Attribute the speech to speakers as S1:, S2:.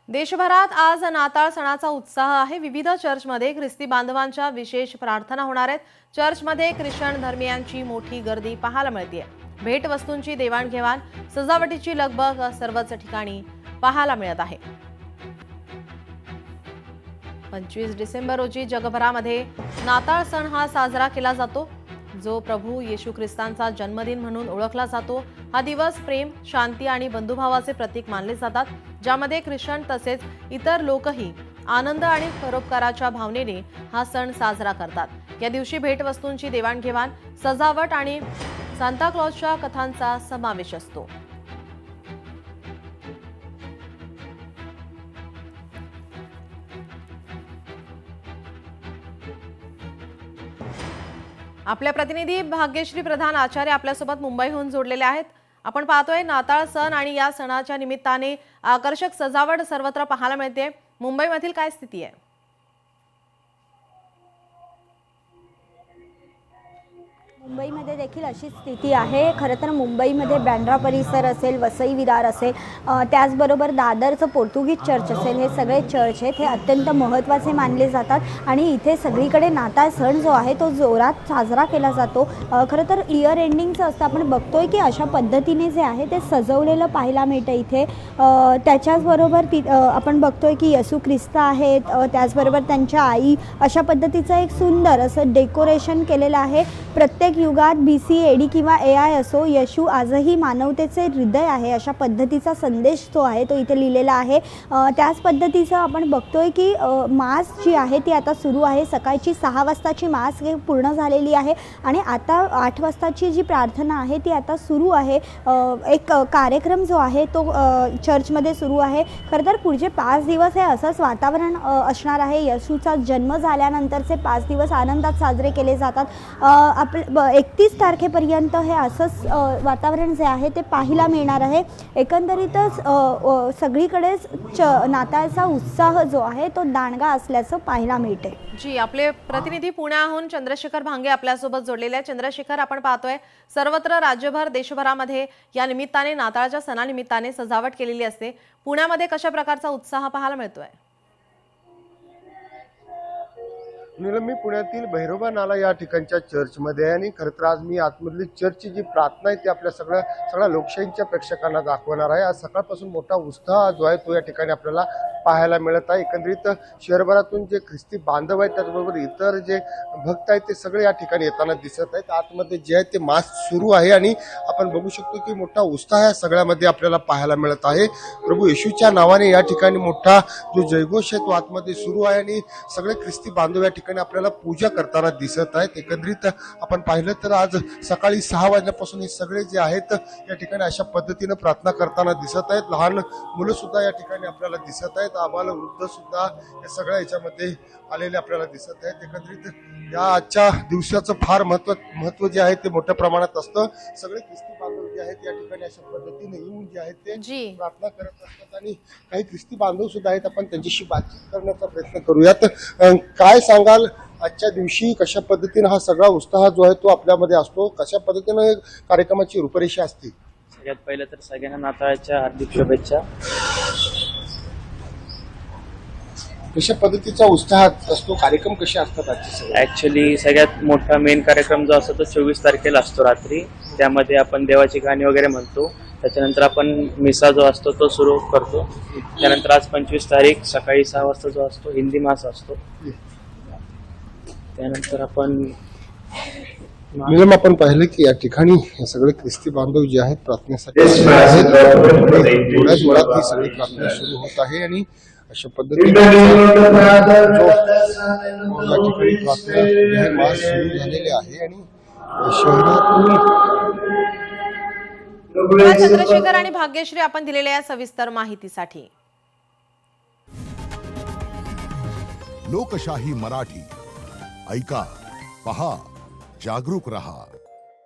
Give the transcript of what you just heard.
S1: देशभरात आज नाताळ सणाचा उत्साह आहे। विविध चर्चमध्ये ख्रिस्ती बांधवांच्या विशेष प्रार्थना होणार आहेत। चर्चमध्ये ख्रिश्चन धर्मीयांची मोठी गर्दी पाहायला मिळते। भेट वस्तूंची देवाणघेवाण, सजावटीची लगबग सर्वच ठिकाणी पाहायला मिळत आहे। 25 डिसेंबर रोजी जगभरामध्ये नाताळ सण हा साजरा केला जातो, जो प्रभू येशू ख्रिस्तांचा जन्मदिन म्हणून ओळखला जातो। हा दिवस प्रेम, शांती आणि बंधुभावाचे प्रतीक मानले जातात, ज्यामध्ये ख्रिश्चन तसेच इतर लोकही आनंद आणि परोपकाराच्या भावनेने हा सण साजरा करतात। या दिवशी भेटवस्तूंची देवाणघेवाण, सजावट आणि सांता क्लॉजच्या कथांचा समावेश असतो। आपल्या प्रतिनिधी भाग्यश्री प्रधान आचार्य आपल्यासोबत मुंबईहून जोडलेले आहेत। आपण पाहतोय नाताळ सण आणि या सणाच्या निमित्ताने आकर्षक सजावट सर्वत्र पाहायला मिळते। मुंबईमधील काय स्थिती आहे?
S2: मुंबईमध्ये देखील अशी स्थिती आहे। खरं तर मुंबईमध्ये बँड्रा परिसर असेल, वसई विरार असेल, त्याचबरोबर दादरचं पोर्तुगीज चर्च असेल, हे सगळे चर्च आहेत, हे अत्यंत महत्त्वाचे मानले जातात आणि इथे सगळीकडे नाताळ सण जो आहे तो जोरात साजरा केला जातो। खरं तर इयर एंडिंगचं असतं, आपण बघतोय की अशा पद्धतीने जे आहे ते सजवलेलं पाहायला मिळतं इथे। त्याच्याचबरोबर आपण बघतोय की येशू ख्रिस्त आहेत, त्याचबरोबर त्यांच्या आई, अशा पद्धतीचं एक सुंदर असं डेकोरेशन केलेलं आहे। प्रत्येक युगात BC AD किंवा AI असो, येशू आजही मानवतेचे हृदय आहे, अशा पद्धतीचा संदेश जो आहे तो इथे लिहिलेला आहे। त्याच पद्धतीचं आपण बघतोय की मास जी आहे ती आता सुरू आहे। सकाळची 6 वाजताची मास पूर्ण झालेली आहे आणि आता 8 वाजताची जी प्रार्थना आहे ती आता सुरू आहे। एक कार्यक्रम जो आहे तो चर्चमध्ये सुरू आहे। खरं तर पुढचे 5 दिवस हे असंच वातावरण असणार आहे। येशूचा जन्म झाल्यानंतरचे 5 दिवस आनंदात साजरे केले जातात। 31 तारखेपर्यंत हे असंच वातावरण जे आहे ते पाहायला मिळणार आहे। एकंदरीतच सगळीकडेच नाताळचा उत्साह जो आहे तो दांडगा असल्याचं पाहायला मिळते।
S1: जी, आपले प्रतिनिधी पुण्याहून चंद्रशेखर भांगे आपल्यासोबत जोडलेले आहेत। चंद्रशेखर, आपण पाहतोय सर्वत्र राज्यभर, देशभरामध्ये या निमित्ताने, नाताळच्या सणानिमित्ताने सजावट केलेली असते। पुण्यामध्ये कशा प्रकारचा उत्साह पाहायला मिळतोय?
S3: मी पुण्यातील भैरोबा नाला या ठिकाणच्या चर्चमध्ये आहे आणि खरं तर आज मी आतमधली चर्चची जी प्रार्थना आहे ती आपल्या सगळ्या लोकशाहीच्या प्रेक्षकांना दाखवणार आहे। आज सकाळपासून मोठा उत्साह जो आहे तो या ठिकाणी आपल्याला पाहायला मिळत आहे। एकंदरीत शहरभरातून जे ख्रिस्ती बांधव आहेत, त्याचबरोबर इतर जे भक्त आहेत, ते सगळे या ठिकाणी येताना दिसत आहेत। आतमध्ये जे आहे ते मास सुरू आहे आणि आपण बघू शकतो की मोठा उत्साह या सगळ्यामध्ये आपल्याला पाहायला मिळत आहे। प्रभू येशूच्या नावाने या ठिकाणी मोठा जो जयघोष आहे तो आतमध्ये सुरू आहे आणि सगळे ख्रिस्ती बांधव या ठिकाणी आपल्याला पूजा करताना दिसत आहेत। एकंदरीत आपण पाहिलं तर आज सकाळी 6 वाजल्यापासून हे सगळे जे आहेत या ठिकाणी अशा पद्धतीनं प्रार्थना करताना दिसत आहेत। लहान मुलं सुद्धा या ठिकाणी आपल्याला दिसत आहेत, आबाल वृद्ध सुद्धा या सगळ्या याच्यामध्ये आलेले आपल्याला दिसत आहेत। एकंदरीत या आजच्या दिवसाचं फार महत्व जे आहे ते मोठ्या प्रमाणात असतं। सगळे ख्रिस्ती बांधव जे आहेत या ठिकाणी अशा पद्धतीने येऊन जे आहेत ते प्रार्थना करत असतात आणि काही ख्रिस्ती बांधव सुद्धा आहेत, आपण त्यांच्याशी बातचीत करण्याचा प्रयत्न करूयात। काय सांगाल आजच्या दिवशी, कशा पद्धतीने हा सगळा उत्साह जो आहे तो आपल्यामध्ये असतो, कशा पद्धतीने कार्यक्रमाची रूपरेषा असते?
S4: सगळ्यात पहिलं तर सगळ्यांना नाताळच्या हार्दिक शुभेच्छा।
S3: कशा पद्धतीचा उत्साह असतो, कार्यक्रम कसे असतात आजचे?
S4: ऍक्च्युली सगळ्यात मोठा मेन कार्यक्रम जो असतो तो 24 तारखेला असतो रात्री। त्यामध्ये आपण देवाची गाणी वगैरे म्हणतो, त्याच्यानंतर आपण मिसा जो असतो तो सुरू करतो। त्यानंतर आज 25 तारीख सकाळी 6 वाजता जो असतो हिंदी मास असतो। त्यानंतर
S3: आपण पाहिलं की या ठिकाणी सगळे ख्रिस्ती बांधव जे आहेत प्रार्थनेसाठी थोड्याच वेळात ही सगळी प्रार्थना सुरू होत आहे आणि अशा पद्धतीने या ठिकाणी प्रार्थना मास सुरू झालेले आहे आणि
S1: चंद्रशेखर आणि भाग्यश्री, आपण दिलेल्या या सविस्तर माहितीसाठी।
S5: लोकशाही मराठी ऐका, पहा, जागरूक रहा।